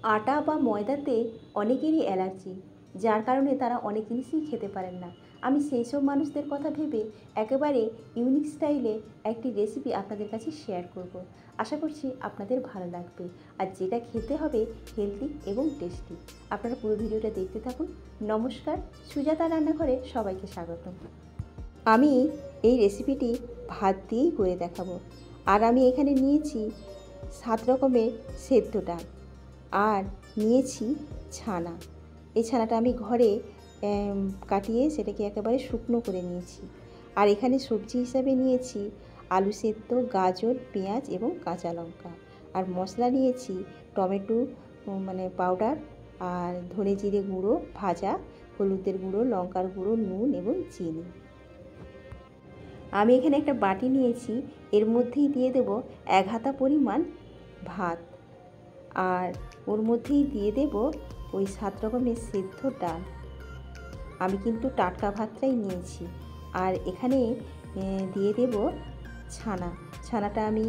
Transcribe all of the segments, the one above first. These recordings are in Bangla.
আটা বা ময়দাতে অনেকেরই অ্যালার্জি, যার কারণে তারা অনেক জিনিসই খেতে পারেন না। আমি সেই সব মানুষদের কথা ভেবে একেবারে ইউনিক স্টাইলে একটি রেসিপি আপনাদের কাছে শেয়ার করব। আশা করছি আপনাদের ভালো লাগবে, আর যেটা খেতে হবে হেলদি এবং টেস্টি। আপনারা পুরো ভিডিওটা দেখতে থাকুন। নমস্কার, সুজাতা রান্নাঘরে সবাইকে স্বাগত। আমি এই রেসিপিটি ভাত দিয়েই করে দেখাবো। আর আমি এখানে নিয়েছি 7 রকমের সেদ্ধ ডাল, আর নিয়েছি ছানা। এই ছানাটা আমি ঘরে কাটিয়ে সেটাকে একেবারে শুকনো করে নিয়েছি। আর এখানে সবজি হিসাবে নিয়েছি আলু সেদ্ধ, গাজর, পেঁয়াজ এবং কাঁচা লঙ্কা। আর মশলা নিয়েছি টমেটো পাউডার, আর ধনে জিরে গুঁড়ো ভাজা, হলুদের গুঁড়ো, লঙ্কার গুঁড়ো, নুন এবং চিনি। আমি এখানে একটা বাটি নিয়েছি, এর মধ্যেই দিয়ে দেব 1 হাতা পরিমাণ ভাত, আর ওর মধ্যেই দিয়ে দেব ওই 7 রকমের সেদ্ধ ডাল। আমি কিন্তু টাটকা ভাতটাই নিয়েছি। আর এখানে দিয়ে দেব ছানাটা আমি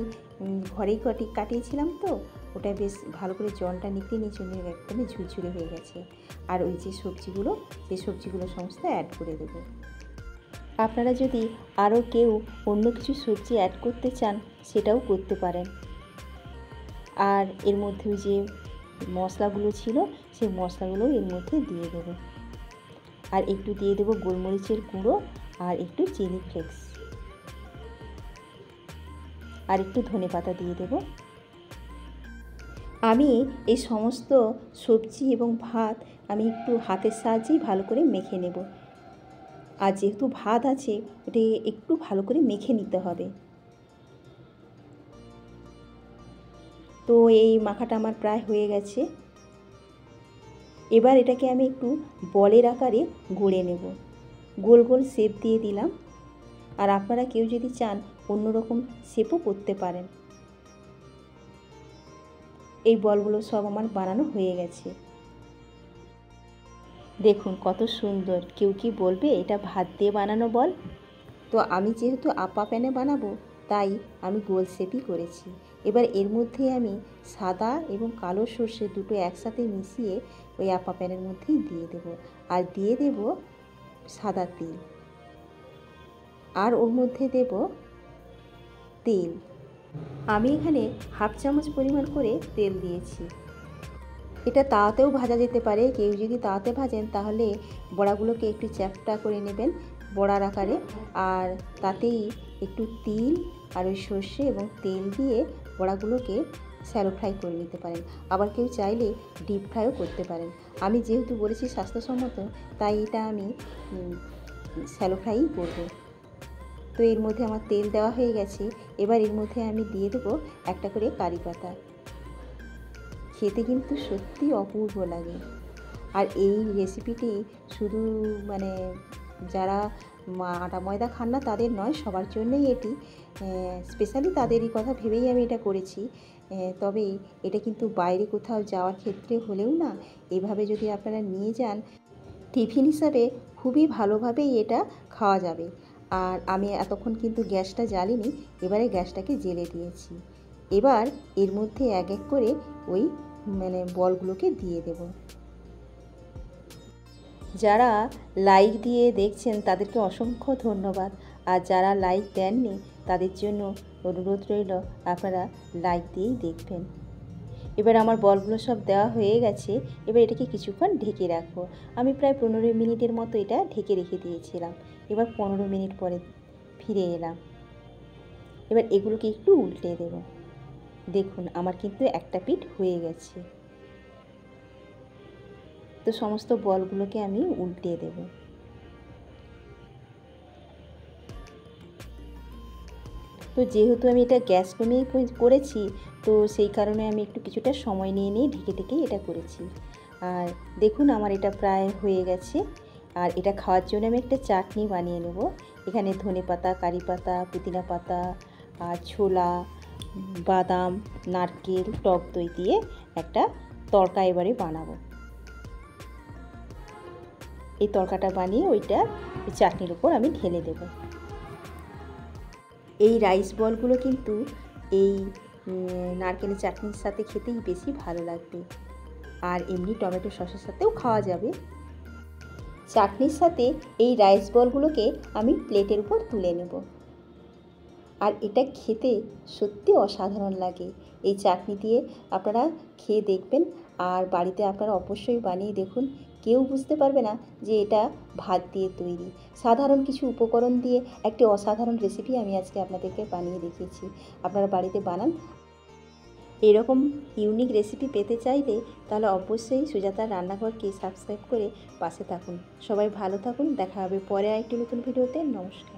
ঘরেই কাটিয়েছিলাম, তো ওটা বেশ ভালো করে জলটা নিতে নিয়ে চলে একদমই ঝুরঝুরে হয়ে গেছে। আর ওই যে সবজিগুলো সমস্ত অ্যাড করে দেবো। আপনারা যদি আরও কেউ অন্য কিছু সবজি অ্যাড করতে চান সেটাও করতে পারেন। আর এর মধ্যে যে মশলাগুলো ছিল সেই মশলাগুলো এর মধ্যে দিয়ে দেব। আর একটু দিয়ে দেব গোলমরিচের গুঁড়ো, আর একটু চিলি ফ্লেক্স, আর একটু ধনেপাতা দিয়ে দেব। আমি এই সমস্ত সবজি এবং ভাত আমি একটু হাতের সাহায্যেই ভালো করে মেখে নেব। আর যেহেতু ভাত আছে, ওটা একটু ভালো করে মেখে নিতে হবে। তো এই মাখাটা আমার প্রায় হয়ে গেছে। এবার এটাকে আমি একটু বলের আকারে গড়ে নেব। গোল গোল শেপ দিয়ে দিলাম। আর আপনারা কেউ যদি চান অন্যরকম শেপও করতে পারেন। এই বলগুলো সব আমার বানানো হয়ে গেছে। দেখুন কত সুন্দর। কেউ কি বলবে এটা ভাত দিয়ে বানানো বল? তো আমি যেহেতু আপা প্যানে বানাবো, তাই আমি গোল শেপই করেছি। এবার এর মধ্যে আমি সাদা এবং কালো সর্ষে দুটো একসাথে মিশিয়ে ওই আপা প্যানের মধ্যেই দিয়ে দেব। আর দিয়ে দেব সাদা তেল, আর ওর মধ্যে দেব তেল। আমি এখানে 1/2 চামচ পরিমাণ করে তেল দিয়েছি। এটা তাওয়াতেও ভাজা যেতে পারে। কেউ যদি তাওয়াতে ভাজেন তাহলে বড়াগুলোকে একটু চ্যাপ্টা করে নেবেন বড়ার আকারে, আর তাতেই একটু তিল আর ওই সর্ষে এবং তেল দিয়ে বড়াগুলোকে শ্যালো ফ্রাই করে নিতে পারেন। আবার কেউ চাইলে ডিপ ফ্রাইও করতে পারেন। আমি যেহেতু বলেছি স্বাস্থ্যসম্মত, তাই এটা আমি শ্যালো ফ্রাইই করব। তো এর মধ্যে আমার তেল দেওয়া হয়ে গেছে। এবার এর মধ্যে আমি দিয়ে দেবো একটা করে কারি পাতা। খেতে কিন্তু সত্যি অপূর্ব লাগে। আর এই রেসিপিটি শুধু যারা আটা ময়দা খান না তাদের নয়, সবার জন্যই এটি স্পেশালি তাদেরই কথা ভেবেই আমি এটা করেছি। তবে এটা কিন্তু বাইরে কোথাও যাওয়ার ক্ষেত্রে হলেও না, এভাবে যদি আপনারা নিয়ে যান টিফিন হিসাবে খুবই ভালোভাবেই এটা খাওয়া যাবে। আর আমি এতক্ষণ কিন্তু গ্যাসটা জ্বালিনি, এবারে গ্যাসটাকে জ্বেলে দিয়েছি। এবার এর মধ্যে এক এক করে ওই বলগুলোকে দিয়ে দেব। যারা লাইক দিয়ে দেখছেন তাদেরকে অসংখ্য ধন্যবাদ। আর যারা লাইক দেননি তাদের জন্য অনুরোধ রইল আপনারা লাইক দিয়েই দেখবেন। এবার আমার বলগুলো সব দেওয়া হয়ে গেছে। এবার এটাকে কিছুক্ষণ ঢেকে রাখবো। আমি প্রায় 15 মিনিটের মতো এটা ঢেকে রেখে দিয়েছিলাম। এবার 15 মিনিট পরে ফিরে এলাম। এবার এগুলোকে একটু উল্টে দেব। দেখুন আমার কিন্তু একটা পিঠ হয়ে গেছে। তো সমস্ত বলগুলোকে আমি উল্টে দেব। তো যেহেতু আমি এটা গ্যাস কমিয়ে করেছি, তো সেই কারণে আমি একটু কিছুটা সময় নিয়ে ঢেকে এটা করেছি। আর দেখুন আমার এটা প্রায় হয়ে গেছে। আর এটা খাওয়ার জন্য আমি একটা চাটনি বানিয়ে নেব। এখানে ধনেপাতা, কারি পাতা, পুদিনা পাতা, আর ছোলা, বাদাম, নারকেল, টক দই দিয়ে একটা তড়কা এবারে বানাবো। এই তড়কাটা বানিয়ে ওইটা চাটনির উপর আমি ঢেলে দেব। এই রাইস বলগুলো কিন্তু এই নারকেলের চাটনির সাথে খেতেই বেশি ভালো লাগবে। আর এমনি টমেটো সসের সাথেও খাওয়া যাবে। চাটনির সাথে এই রাইস বলগুলোকে আমি প্লেটের উপর তুলে নেব। আর এটা খেতে সত্যি অসাধারণ লাগে। এই চাটনি দিয়ে আপনারা খেয়ে দেখবেন, আর বাড়িতে আপনারা অবশ্যই বানিয়ে দেখুন। কেউ বুঝতে পারবে না যে এটা ভাত দিয়ে তৈরি। সাধারণ কিছু উপকরণ দিয়ে একটি অসাধারণ রেসিপি আমি আজকে আপনাদেরকে বানিয়ে দেখিয়েছি। আপনারা বাড়িতে বানান। এরকম ইউনিক রেসিপি পেতে চাইলে তাহলে অবশ্যই সুজাতার রান্নাঘরকে সাবস্ক্রাইব করে পাশে থাকুন। সবাই ভালো থাকুন। দেখা হবে পরে আরেকটি নতুন ভিডিওতে। নমস্কার।